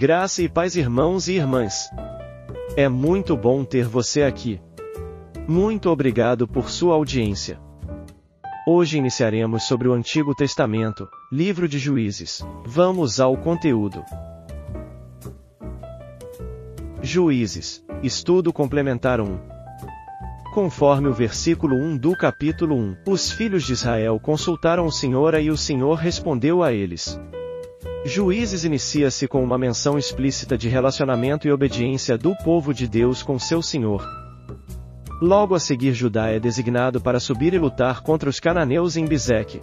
Graça e paz, irmãos e irmãs. É muito bom ter você aqui. Muito obrigado por sua audiência. Hoje iniciaremos sobre o Antigo Testamento, livro de Juízes. Vamos ao conteúdo. Juízes, estudo complementar 1. Conforme o versículo 1 do capítulo 1, os filhos de Israel consultaram o Senhor e o Senhor respondeu a eles. Juízes inicia-se com uma menção explícita de relacionamento e obediência do povo de Deus com seu Senhor. Logo a seguir, Judá é designado para subir e lutar contra os cananeus em Bizeque.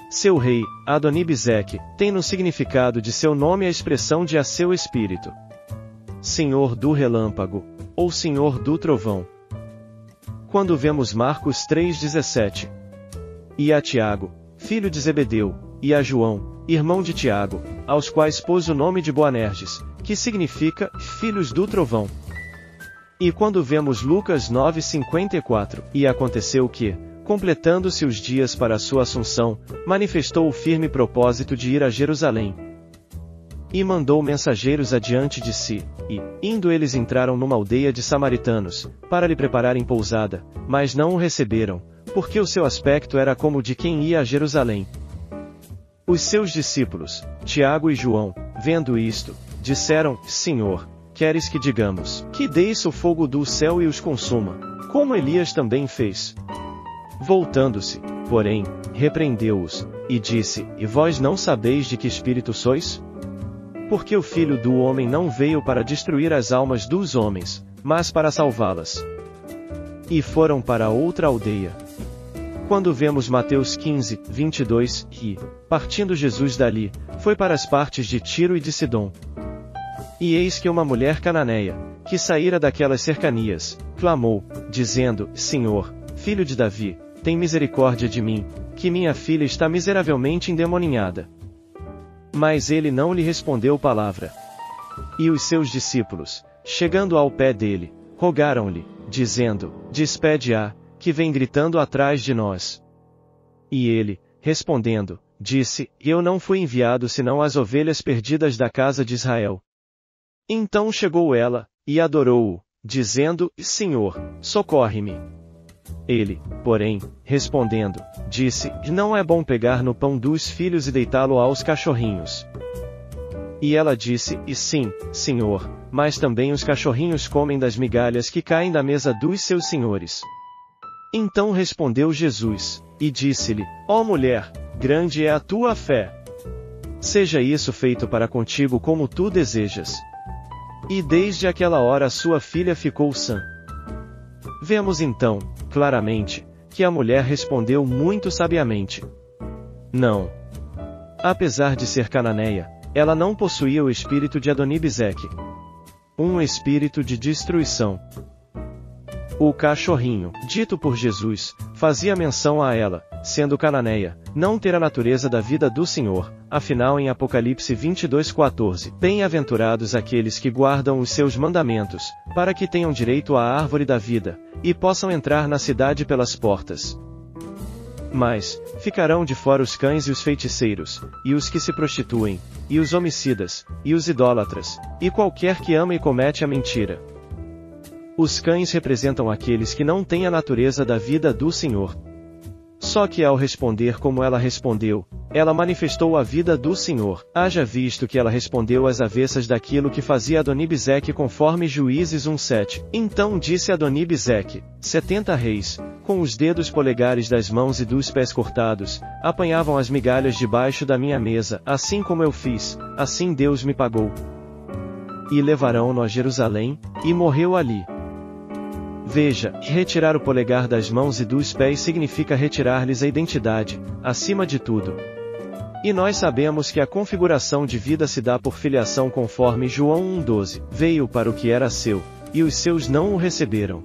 Seu rei, Adoni-Bizeque, tem no significado de seu nome a expressão de a seu espírito. Senhor do relâmpago, ou Senhor do trovão. Quando vemos Marcos 3,17. E a Tiago, filho de Zebedeu, e a João, irmão de Tiago, aos quais pôs o nome de Boanerges, que significa filhos do trovão. E quando vemos Lucas 9,54, e aconteceu que, completando-se os dias para a sua assunção, manifestou o firme propósito de ir a Jerusalém. E mandou mensageiros adiante de si, e, indo eles entraram numa aldeia de samaritanos, para lhe prepararem pousada, mas não o receberam, porque o seu aspecto era como de quem ia a Jerusalém. Os seus discípulos, Tiago e João, vendo isto, disseram, Senhor, queres que digamos, que desça o fogo do céu e os consuma, como Elias também fez? Voltando-se, porém, repreendeu-os, e disse, e vós não sabeis de que espírito sois? Porque o Filho do Homem não veio para destruir as almas dos homens, mas para salvá-las. E foram para outra aldeia. Quando vemos Mateus 15, 22, e, partindo Jesus dali, foi para as partes de Tiro e de Sidom. E eis que uma mulher cananeia, que saíra daquelas cercanias, clamou, dizendo, Senhor, filho de Davi, tem misericórdia de mim, que minha filha está miseravelmente endemoninhada. Mas ele não lhe respondeu palavra. E os seus discípulos, chegando ao pé dele, rogaram-lhe, dizendo, despede-a, que vem gritando atrás de nós. E ele, respondendo, disse, eu não fui enviado senão às ovelhas perdidas da casa de Israel. Então chegou ela, e adorou-o, dizendo, Senhor, socorre-me. Ele, porém, respondendo, disse, não é bom pegar no pão dos filhos e deitá-lo aos cachorrinhos. E ela disse, e sim, Senhor, mas também os cachorrinhos comem das migalhas que caem da mesa dos seus senhores. Então respondeu Jesus, e disse-lhe, ó mulher, grande é a tua fé. Seja isso feito para contigo como tu desejas. E desde aquela hora sua filha ficou sã. Vemos então, claramente, que a mulher respondeu muito sabiamente. Não. Apesar de ser cananeia, ela não possuía o espírito de Adoni-Bizeque. Um espírito de destruição. O cachorrinho, dito por Jesus, fazia menção a ela, sendo cananeia, não ter a natureza da vida do Senhor, afinal em Apocalipse 22:14, bem-aventurados aqueles que guardam os seus mandamentos, para que tenham direito à árvore da vida, e possam entrar na cidade pelas portas. Mas, ficarão de fora os cães e os feiticeiros, e os que se prostituem, e os homicidas, e os idólatras, e qualquer que ama e comete a mentira. Os cães representam aqueles que não têm a natureza da vida do Senhor. Só que ao responder como ela respondeu, ela manifestou a vida do Senhor, haja visto que ela respondeu às avessas daquilo que fazia Adoni-Bizeque conforme Juízes 1:7. Então disse Adoni-Bizeque, 70 reis, com os dedos polegares das mãos e dos pés cortados, apanhavam as migalhas debaixo da minha mesa, assim como eu fiz, assim Deus me pagou. E levarão-no a Jerusalém, e morreu ali. Veja, retirar o polegar das mãos e dos pés significa retirar-lhes a identidade, acima de tudo. E nós sabemos que a configuração de vida se dá por filiação conforme João 1:12, veio para o que era seu, e os seus não o receberam.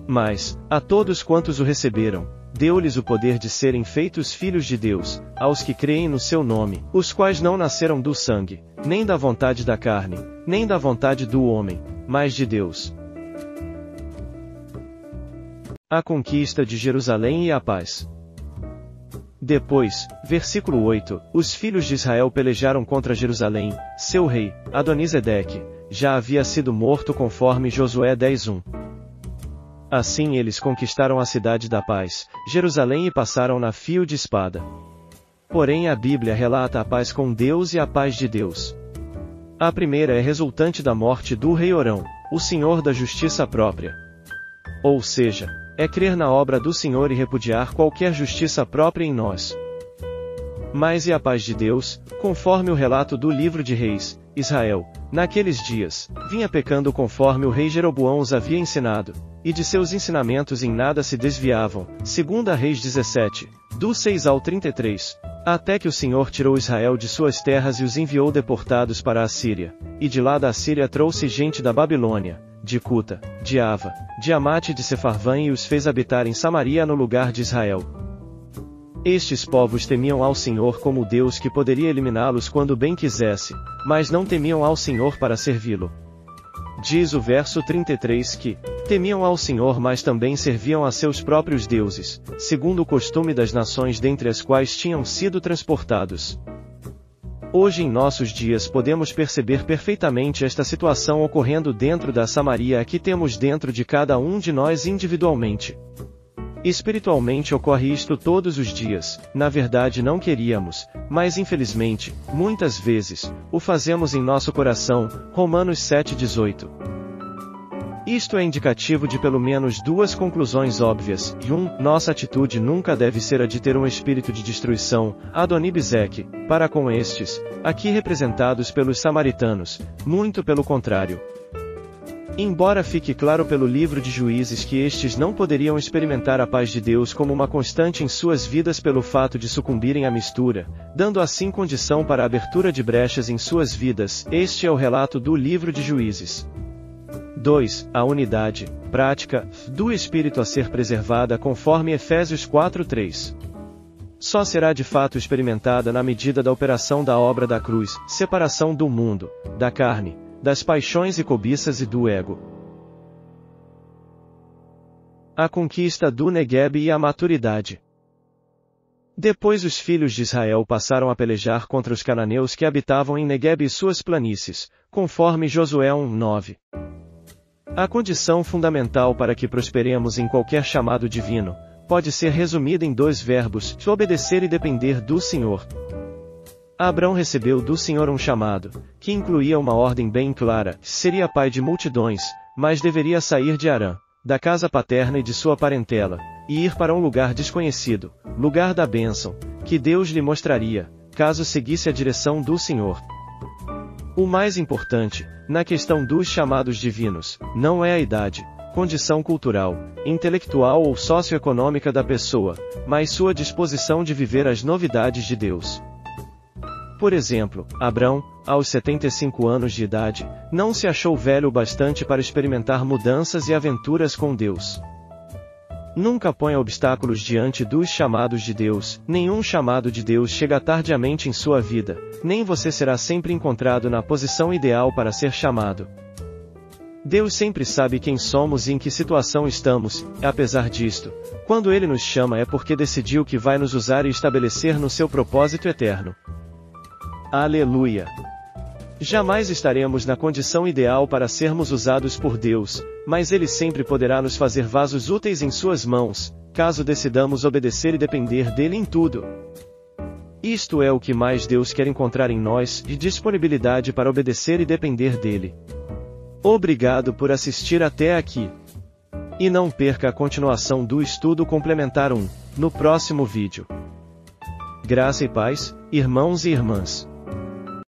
Mas, a todos quantos o receberam, deu-lhes o poder de serem feitos filhos de Deus, aos que creem no seu nome, os quais não nasceram do sangue, nem da vontade da carne, nem da vontade do homem, mas de Deus. A conquista de Jerusalém e a paz. Depois, versículo 8, os filhos de Israel pelejaram contra Jerusalém, seu rei, Adonisedeque, já havia sido morto conforme Josué 10:1. Assim eles conquistaram a cidade da paz, Jerusalém, e passaram-na a fio de espada. Porém a Bíblia relata a paz com Deus e a paz de Deus. A primeira é resultante da morte do rei Orão, o Senhor da justiça própria. Ou seja, é crer na obra do Senhor e repudiar qualquer justiça própria em nós. Mas e a paz de Deus, conforme o relato do livro de Reis, Israel, naqueles dias, vinha pecando conforme o rei Jeroboão os havia ensinado, e de seus ensinamentos em nada se desviavam, 2 Reis 17, do 6 ao 33, até que o Senhor tirou Israel de suas terras e os enviou deportados para a Síria, e de lá da Síria trouxe gente da Babilônia, de Cuta, de Ava, de Amate e de Sefarvã, e os fez habitar em Samaria no lugar de Israel. Estes povos temiam ao Senhor como Deus que poderia eliminá-los quando bem quisesse, mas não temiam ao Senhor para servi-lo. Diz o verso 33 que temiam ao Senhor, mas também serviam a seus próprios deuses, segundo o costume das nações dentre as quais tinham sido transportados. Hoje em nossos dias podemos perceber perfeitamente esta situação ocorrendo dentro da Samaria que temos dentro de cada um de nós individualmente. Espiritualmente ocorre isto todos os dias, na verdade não queríamos, mas infelizmente, muitas vezes, o fazemos em nosso coração, Romanos 7:18. Isto é indicativo de pelo menos duas conclusões óbvias, e 1. Nossa atitude nunca deve ser a de ter um espírito de destruição, Adonibezeque, para com estes, aqui representados pelos samaritanos, muito pelo contrário. Embora fique claro pelo livro de Juízes que estes não poderiam experimentar a paz de Deus como uma constante em suas vidas pelo fato de sucumbirem à mistura, dando assim condição para a abertura de brechas em suas vidas, este é o relato do livro de Juízes. 2. A unidade, prática, do Espírito a ser preservada conforme Efésios 4:3. Só será de fato experimentada na medida da operação da obra da cruz, separação do mundo, da carne, das paixões e cobiças e do ego. A conquista do Negueb e a maturidade. Depois os filhos de Israel passaram a pelejar contra os cananeus que habitavam em Negueb e suas planícies, conforme Josué 1:9. A condição fundamental para que prosperemos em qualquer chamado divino, pode ser resumida em dois verbos, obedecer e depender do Senhor. Abrão recebeu do Senhor um chamado, que incluía uma ordem bem clara: seria pai de multidões, mas deveria sair de Harã, da casa paterna e de sua parentela, e ir para um lugar desconhecido, lugar da bênção, que Deus lhe mostraria, caso seguisse a direção do Senhor. O mais importante, na questão dos chamados divinos, não é a idade, condição cultural, intelectual ou socioeconômica da pessoa, mas sua disposição de viver as novidades de Deus. Por exemplo, Abrão, aos 75 anos de idade, não se achou velho o bastante para experimentar mudanças e aventuras com Deus. Nunca ponha obstáculos diante dos chamados de Deus, nenhum chamado de Deus chega tardiamente em sua vida, nem você será sempre encontrado na posição ideal para ser chamado. Deus sempre sabe quem somos e em que situação estamos, e apesar disto, quando Ele nos chama é porque decidiu que vai nos usar e estabelecer no seu propósito eterno. Aleluia! Jamais estaremos na condição ideal para sermos usados por Deus, mas Ele sempre poderá nos fazer vasos úteis em suas mãos, caso decidamos obedecer e depender dele em tudo. Isto é o que mais Deus quer encontrar em nós, de disponibilidade para obedecer e depender dele. Obrigado por assistir até aqui. E não perca a continuação do estudo complementar 1, no próximo vídeo. Graça e paz, irmãos e irmãs.